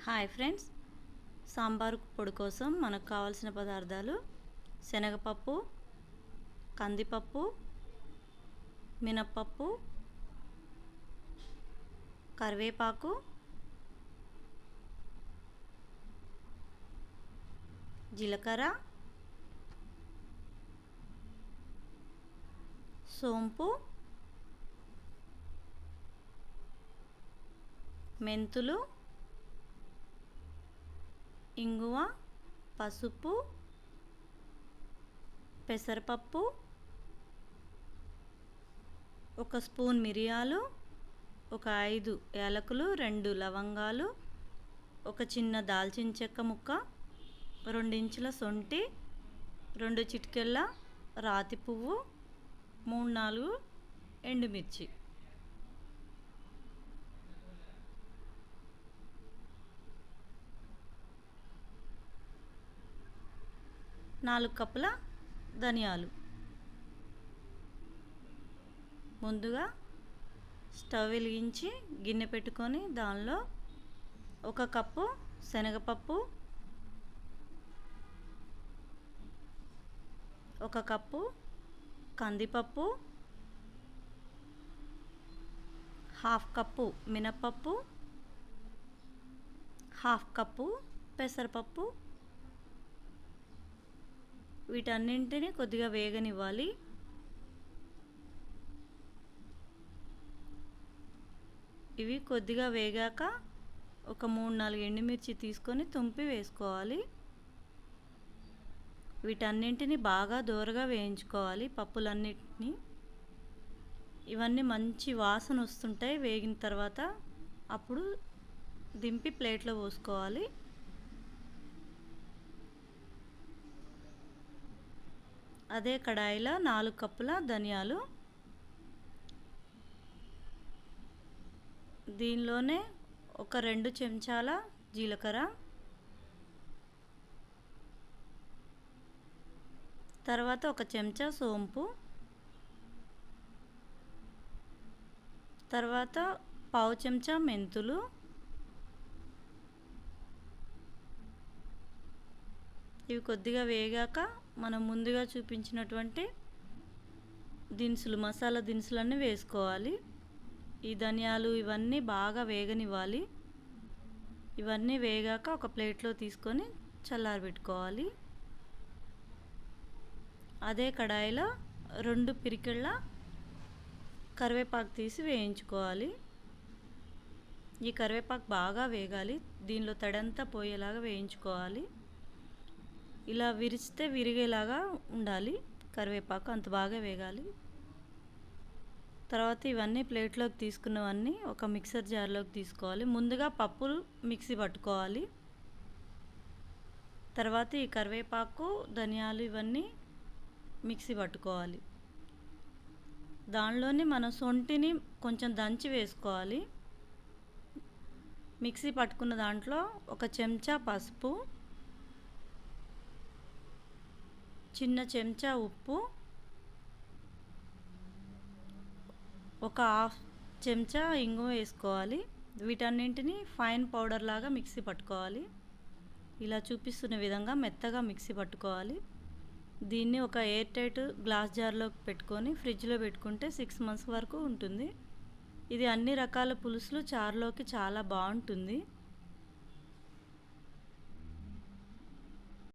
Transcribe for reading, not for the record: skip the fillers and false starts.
Hi friends, sambar పొడి కోసం మనకు కావాల్సిన పదార్థాలు: శనగపప్పు, కందిపప్పు, మినప్పప్పు, కరివేపాకు, జీలకర్ర, సోంపు, మెంతులు, ఇంగువ, పసుపు, పెసరపప్పు, ఒక స్పూన్ మిరియాలు, ఒక 5 యాలకులు, 2 లవంగాలు, ఒక చిన్న దాల్చిన చెక్క ముక్క, 2 ఇంచుల సొంటి, 2 చిటికెళ్ళ రాతి పువ్వు, 3-4 ఎండుమిర్చి. నాలుగు కప్పుల ధనియాలు. ముందుగా స్టవ్ వెలిగించి గిన్నె పెట్టుకొని దానిలో 1 కప్పు శనగపప్పు, 1 కప్పు కందిపప్పు, 1/2 కప్పు మినపప్పు, 1/2 కప్పు పెసరపప్పు. వీటన్నింటినీ కొద్దిగా వేగనివ్వాలి. ఇవి కొద్దిగా వేగాక ఒక 3-4 ఎండుమిర్చి తీసుకొని తుంపి వేసుకోవాలి. వీటన్నింటినీ బాగా దోరగా వేయించుకోవాలి. పప్పులన్నిటినీ ఇవన్నీ మంచి వాసన వస్తుంటాయి వేగిన తర్వాత. అప్పుడు దింపి ప్లేట్లో పోసుకోవాలి. అదే కడాయిలో 4 కప్పుల ధనియాలు, దీనిలోనే ఒక 2 చెంచాల జీలకర్ర, తర్వాత 1 చెంచా సోంపు, తర్వాత 1/2 చెంచా మెంతులు, ఇవి కొద్దిగా వేగాక మనం ముందుగా చూపించినటువంటి దినుసులు, మసాలా దినుసులన్నీ వేసుకోవాలి. ఈ ధనియాలు ఇవన్నీ బాగా వేగనివ్వాలి. ఇవన్నీ వేగాక ఒక ప్లేట్లో తీసుకొని చల్లారబెట్టుకోవాలి. అదే కడాయిలో 2 పిరికెళ్ళ కరివేపాకు తీసి వేయించుకోవాలి. ఈ కరివేపాకు బాగా వేగాలి. దీనిలో తడంతా పోయేలాగా వేయించుకోవాలి. ఇలా విరిస్తే విరిగేలాగా ఉండాలి కరివేపాకు, అంత బాగా వేగాలి. తర్వాత ఇవన్నీ ప్లేట్లోకి తీసుకున్నవన్నీ ఒక మిక్సర్ జార్లోకి తీసుకోవాలి. ముందుగా పప్పులు మిక్సీ పట్టుకోవాలి. తర్వాత ఈ కరివేపాకు, ధనియాలు ఇవన్నీ మిక్సీ పట్టుకోవాలి. దానిలోని మనం సొంటిని కొంచెం దంచి వేసుకోవాలి. మిక్సీ పట్టుకున్న దాంట్లో 1 చెంచా పసుపు, చిన్న చెంచా ఉప్పు, 1/2 చెంచా ఇంగువ వేసుకోవాలి. వీటన్నింటినీ ఫైన్ పౌడర్ లాగా మిక్సీ పట్టుకోవాలి. ఇలా చూపిస్తున్న విధంగా మెత్తగా మిక్సీ పట్టుకోవాలి. దీన్ని ఒక ఎయిర్ టైట్ గ్లాస్ జార్లోకి పెట్టుకొని ఫ్రిడ్జ్లో పెట్టుకుంటే 6 మంత్స్ వరకు ఉంటుంది. ఇది అన్ని రకాల పులుసులు చారులోకి చాలా బాగుంటుంది.